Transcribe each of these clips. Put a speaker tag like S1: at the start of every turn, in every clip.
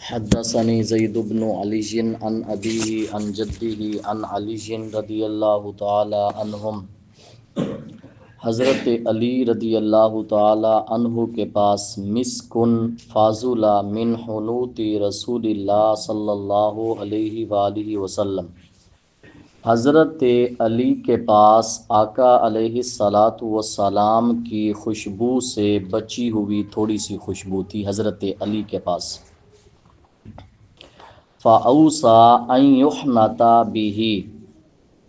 S1: حدثني زید بن علی عن ابیہ عن جدہ عن علی رضی اللہ تعالی عنہم، حضرت علی رضی اللہ تعالی عنہ کے پاس مسکن فاضلہ من حنوط رسول اللہ صلی اللہ علیہ وآلہ وسلم، حضرت علی کے پاس آقا علیہ الصلاۃ والسلام کی خوشبو سے بچی ہوئی تھوڑی سی خوشبو تھی حضرت علی کے پاس۔ فَأَوْصَىٰ أَن يُحْنَطَ بِهِ،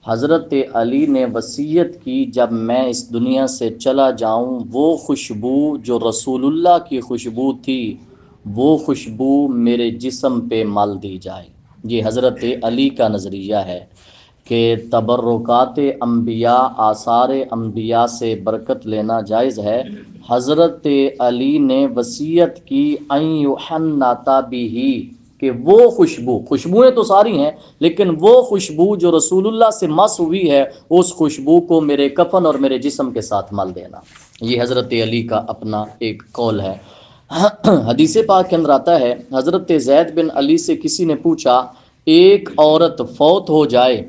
S1: حضرت علی نے وصیت کی جب میں اس دنیا سے چلا جاؤں وہ خوشبو جو رسول اللہ کی خوشبو تھی وہ خوشبو میرے جسم پہ مل دی جائے۔ یہ حضرت علی کا نظریہ ہے کہ تبرکات انبیاء، آثار انبیاء سے برکت لینا جائز ہے۔ حضرت علی نے وصیت کی ان یحنط بہ، کہ وہ خوشبوئیں تو ساری ہیں لیکن وہ خوشبو جو رسول اللہ سے مس ہوئی ہے اس خوشبو کو میرے کفن اور میرے جسم کے ساتھ مل دینا۔ یہ حضرت علی کا اپنا ایک قول ہے۔ حدیث پاک کے اندر آتا ہے حضرت زید بن علی سے کسی نے پوچھا، ایک عورت فوت ہو جائے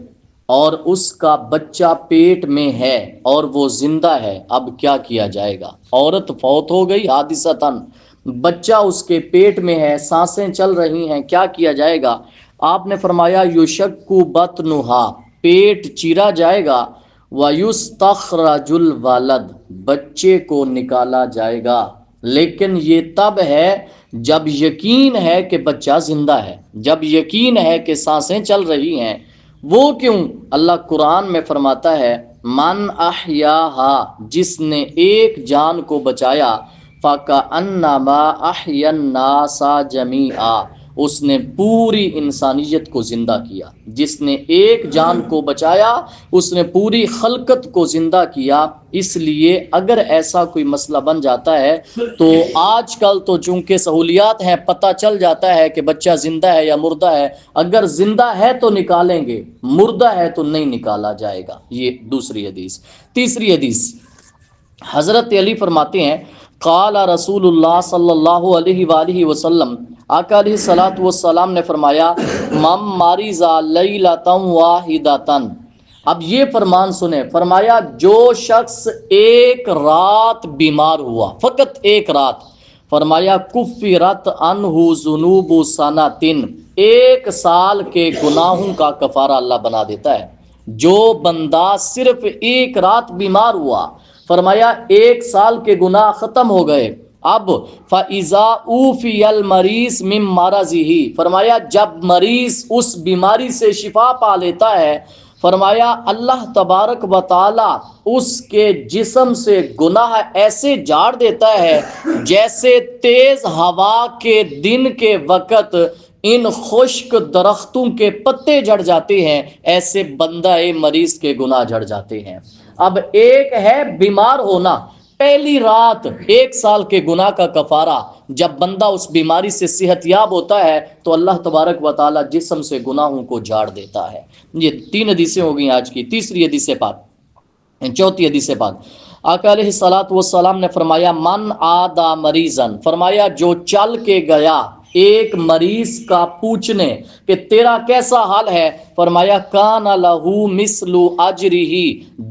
S1: اور اس کا بچہ پیٹ میں ہے اور وہ زندہ ہے، اب کیا کیا جائے گا؟ عورت فوت ہو گئی حادثتاً، بچہ اس کے پیٹ میں ہے، سانسیں چل رہی ہیں، کیا کیا جائے گا؟ آپ نے فرمایا یشق بطنھا، پیٹ چیرا جائے گا، ویستخرج الولد، بچے کو نکالا جائے گا، لیکن یہ تب ہے جب یقین ہے کہ بچہ زندہ ہے، جب یقین ہے کہ سانسیں چل رہی ہیں۔ وہ کیوں؟ اللہ قرآن میں فرماتا ہے من احیاہا، جس نے ایک جان کو بچایا، فَكَأَنَّمَا أَحْيَا النَّاسَ جَمِيعًا، اس نے پوری انسانیت کو زندہ کیا۔ جس نے ایک جان کو بچایا اس نے پوری خلقت کو زندہ کیا۔ اس لیے اگر ایسا کوئی مسئلہ بن جاتا ہے تو آج کل تو چونکہ سہولیات ہیں پتہ چل جاتا ہے کہ بچہ زندہ ہے یا مردہ ہے، اگر زندہ ہے تو نکالیں گے، مردہ ہے تو نہیں نکالا جائے گا۔ یہ دوسری حدیث۔ تیسری حدیث، حضرت علی فرماتے ہیں قال رسول اللہ صلی اللہ علیہ وآلہ وسلم، آقا علیہ الصلاۃ والسلام نے فرمایا من مرض لیلۃ واحدۃ، اب یہ فرمان سنیں، فرمایا جو شخص ایک رات بیمار ہوا، فقط ایک رات، فرمایا کفرت عنہ ذنوب سنۃ، ایک سال کے گناہوں کا کفارہ اللہ بنا دیتا ہے۔ جو بندہ صرف ایک رات بیمار ہوا، فرمایا ایک سال کے گناہ ختم ہو گئے۔ اب فَإِذَا أُوفِيَ الْمَرِيضُ مِن مَرَضِهِ، فرمایا جب مریض اس بیماری سے شفا پا لیتا ہے، فرمایا اللہ تبارک و تعالی اس کے جسم سے گناہ ایسے جھاڑ دیتا ہے جیسے تیز ہوا کے دن کے وقت ان خشک درختوں کے پتے جھڑ جاتے ہیں، ایسے بندہ مریض کے گناہ جھڑ جاتے ہیں۔ اب ایک ہے بیمار ہونا، پہلی رات ایک سال کے گناہ کا کفارہ، جب بندہ اس بیماری سے صحت یاب ہوتا ہے تو اللہ تبارک و تعالی جسم سے گناہوں کو جھاڑ دیتا ہے۔ یہ تین حدیثیں ہو گئیں آج کی۔ تیسری حدیث پاک، چوتھی حدیث پاک، آقا علیہ الصلاۃ والسلام نے فرمایا من عادا مریضن، فرمایا جو چل کے گیا ایک مریض کا پوچھنے کہ تیرا کیسا حال ہے، فرمایا کان لہ مثل اجرہ،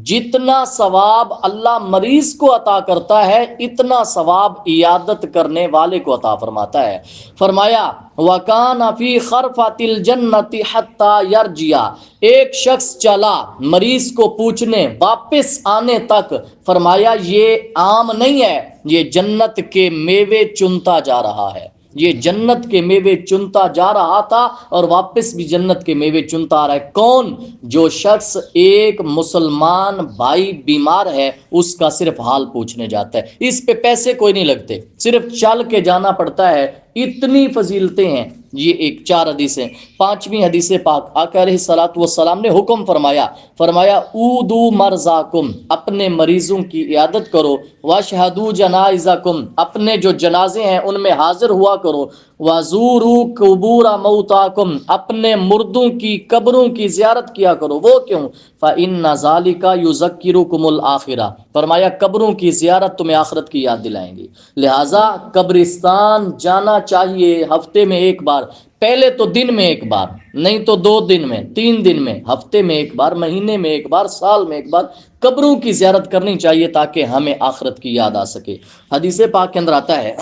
S1: جتنا ثواب اللہ مریض کو عطا کرتا ہے اتنا ثواب عیادت کرنے والے کو عطا فرماتا ہے۔ فرمایا وکان فی خرفۃ الجنۃ حتی یرجع، ایک شخص چلا مریض کو پوچھنے واپس آنے تک، فرمایا یہ عام نہیں ہے، یہ جنت کے میوے چنتا جا رہا ہے، یہ جنت کے میوے چنتا جا رہا تھا اور واپس بھی جنت کے میوے چنتا آ رہا ہے۔ کون؟ جو شخص ایک مسلمان بھائی بیمار ہے اس کا صرف حال پوچھنے جاتا ہے، اس پہ پیسے کوئی نہیں لگتے، صرف چل کے جانا پڑتا ہے، اتنی فضیلتیں ہیں۔ یہ ایک چار حدیثیں۔ پانچویں حدیث پاک، آقا علیہ الصلاۃ والسلام نے حکم فرمایا، فرمایا اودو مرضاکم، اپنے مریضوں کی عیادت کرو، واشہدوا جنائزکم، اپنے جو جنازے ہیں ان میں حاضر ہوا کرو، وزوروا قبور موتاکم، اپنے مردوں کی قبروں کی زیارت کیا کرو۔ وہ کیوں؟ فإن ذلک یذکرکم الآخرہ، فرمایا قبروں کی زیارت تمہیں آخرت کی یاد دلائیں گی، لہٰذا قبرستان جانا چاہیے ہفتے میں ایک بار، پہلے تو دن میں ایک بار، نہیں تو 2 دن میں، 3 دن میں، ہفتے میں ایک بار، مہینے میں ایک بار، سال میں ایک بار قبروں کی زیارت کرنی چاہیے تاکہ ہمیں آخرت کی یاد آ سکے۔ حدیث پاک کے اندر آتا ہے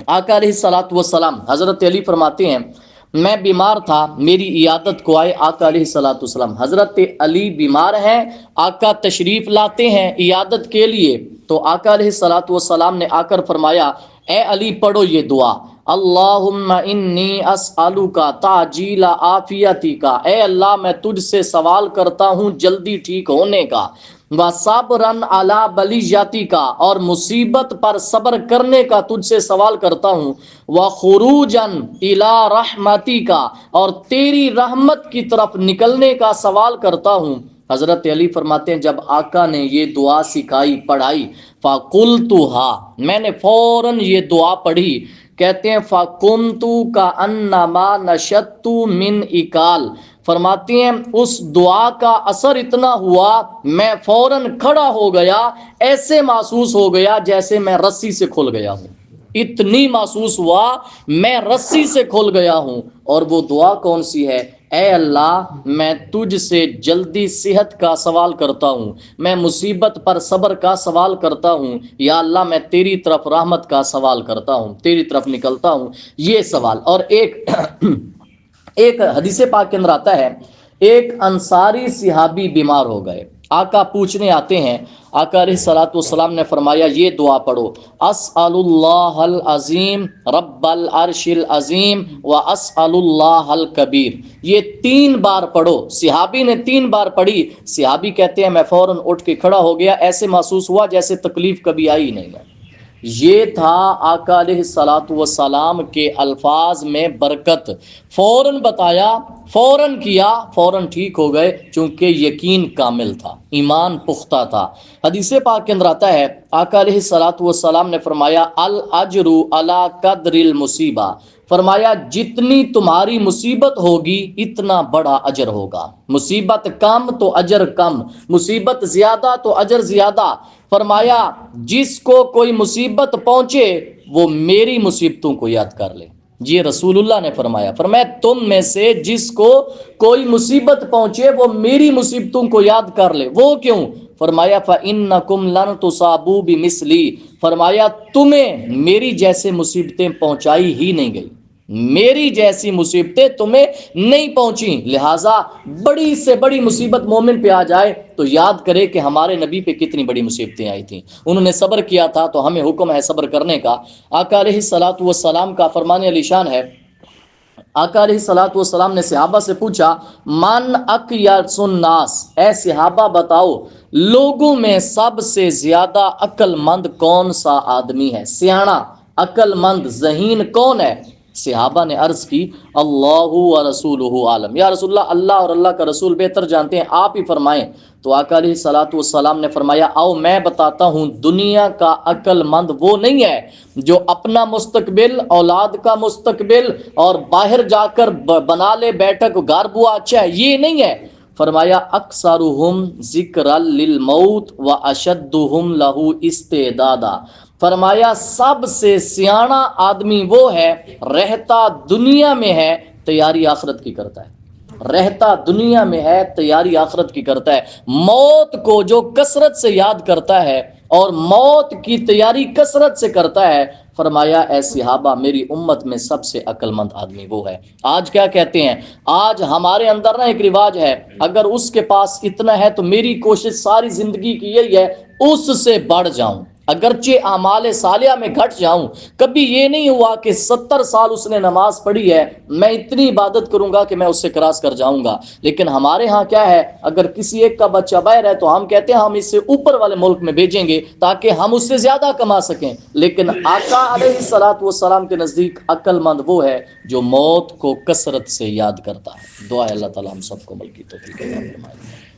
S1: آقا علیہ الصلوۃ والسلام، حضرت علی فرماتے ہیں میں بیمار تھا، میری عیادت کو آئے آقا علیہ الصلوۃ والسلام۔ حضرت علی بیمار ہیں، آقا تشریف لاتے ہیں عیادت کے لیے، تو آقا علیہ الصلوۃ والسلام نے آ کر فرمایا اے علی پڑھو یہ دعا، اللہم انی اسألک تعجیل عافیتک، اے اللہ میں تجھ سے سوال کرتا ہوں جلدی ٹھیک ہونے کا، وصبرن علی بلیتک، اور مصیبت پر صبر کرنے کا تجھ سے سوال کرتا ہوں، وخروجن الی رحمتک، اور تیری رحمت کی طرف نکلنے کا سوال کرتا ہوں۔ حضرت علی فرماتے ہیں جب آقا نے یہ دعا سکھائی، پڑھائی، فَقُلْتُهَا، میں نے فوراً یہ دعا پڑھی، کہتے ہیں فَقُمْتُ كَأَنَّمَا نَشَدْتُ مِنْ إِكَالٍ، فرماتے ہیں اس دعا کا اثر اتنا ہوا میں فوراً کھڑا ہو گیا، ایسے محسوس ہو گیا جیسے میں رسی سے کھل گیا ہوں، اتنی محسوس ہوا میں رسی سے کھل گیا ہوں۔ اور وہ دعا کون سی ہے؟ اے اللہ میں تجھ سے جلدی صحت کا سوال کرتا ہوں، میں مصیبت پر صبر کا سوال کرتا ہوں، یا اللہ میں تیری طرف رحمت کا سوال کرتا ہوں، تیری طرف نکلتا ہوں، یہ سوال۔ اور ایک حدیث پاک کے اندر آتا ہے ایک انصاری صحابی بیمار ہو گئے، آقا پوچھنے آتے ہیں، آقا علیہ الصلوۃ والسلام نے فرمایا یہ دعا پڑھو، اسأل اللہ العظیم رب العرش العظیم واسأل اللہ الکبیر، یہ 3 بار پڑھو۔ صحابی نے 3 بار پڑھی، صحابی کہتے ہیں میں فوراً اٹھ کے کھڑا ہو گیا، ایسے محسوس ہوا جیسے تکلیف کبھی آئی ہی نہیں ہے۔ یہ تھا آقا علیہ الصلوۃ والسلام کے الفاظ میں برکت، فوراً بتایا، فوراً کیا، فوراً ٹھیک ہو گئے، چونکہ یقین کامل تھا، ایمان پختہ تھا۔ حدیث پاک کے اندر آتا ہے آقا علیہ الصلوۃ والسلام نے فرمایا الاجر علی قدر المصیبہ، فرمایا جتنی تمہاری مصیبت ہوگی اتنا بڑا اجر ہوگا، مصیبت کم تو اجر کم، مصیبت زیادہ تو اجر زیادہ۔ فرمایا جس کو کوئی مصیبت پہنچے وہ میری مصیبتوں کو یاد کر لے، یہ رسول اللہ نے فرمایا، فرمایا تم میں سے جس کو کوئی مصیبت پہنچے وہ میری مصیبتوں کو یاد کر لے۔ وہ کیوں؟ فرمایا فَإِنَّكُمْ لَن تُصَابُوا بِمِثْلِي، فرمایا تمہیں میری جیسے مصیبتیں پہنچائی ہی نہیں گئی، میری جیسی مصیبتیں تمہیں نہیں پہنچیں، لہٰذا بڑی سے بڑی مصیبت مومن پہ آ جائے تو یاد کرے کہ ہمارے نبی پہ کتنی بڑی مصیبتیں آئی تھیں، انہوں نے صبر کیا تھا، تو ہمیں حکم ہے صبر کرنے کا۔ آقا علیہ الصلوۃ والسلام کا فرمان علی شان ہے، آقا علیہ الصلوۃ والسلام نے صحابہ سے پوچھا من اکیس الناس، اے صحابہ بتاؤ لوگوں میں سب سے زیادہ عقل مند کون سا آدمی ہے، سیاںا عقل مند ذہین کون ہے؟ صحابہ نے عرض کی اللہ و رسولہ عالم، یا رسول اللہ، اللہ اور اللہ کا رسول بہتر جانتے ہیں، آپ ہی فرمائیں۔ تو آقا علیہ الصلوۃ والسلام نے فرمایا آؤ میں بتاتا ہوں، دنیا کا عقل مند وہ نہیں ہے جو اپنا مستقبل، اولاد کا مستقبل اور باہر جا کر بنا لے بیٹھک گھر بوا اچھا ہے، یہ نہیں ہے۔ فرمایا اکثرہم ذکرا للموت واشدہم لہ استعدادا، فرمایا سب سے سیاںا آدمی وہ ہے رہتا دنیا میں ہے تیاری آخرت کی کرتا ہے، رہتا دنیا میں ہے تیاری آخرت کی کرتا ہے، موت کو جو کثرت سے یاد کرتا ہے اور موت کی تیاری کثرت سے کرتا ہے، فرمایا اے صحابہ میری امت میں سب سے عقل مند آدمی وہ ہے۔ آج کیا کہتے ہیں، آج ہمارے اندر نا ایک رواج ہے، اگر اس کے پاس اتنا ہے تو میری کوشش ساری زندگی کی یہی ہے اس سے بڑھ جاؤں، اگرچہ اعمال صالحہ میں گھٹ جاؤں۔ کبھی یہ نہیں ہوا کہ 70 سال اس نے نماز پڑھی ہے میں اتنی عبادت کروں گا کہ میں اس سے کراس کر جاؤں گا، لیکن ہمارے ہاں کیا ہے، اگر کسی ایک کا بچہ باہر ہے تو ہم کہتے ہیں ہم اس سے اوپر والے ملک میں بھیجیں گے تاکہ ہم اس سے زیادہ کما سکیں، لیکن آقا علیہ الصلوۃ والسلام کے نزدیک عقل مند وہ ہے جو موت کو کثرت سے یاد کرتا ہے۔ دعا ہے اللہ تعالی ہم سب کو عمل کی توفیق عطا فرمائے۔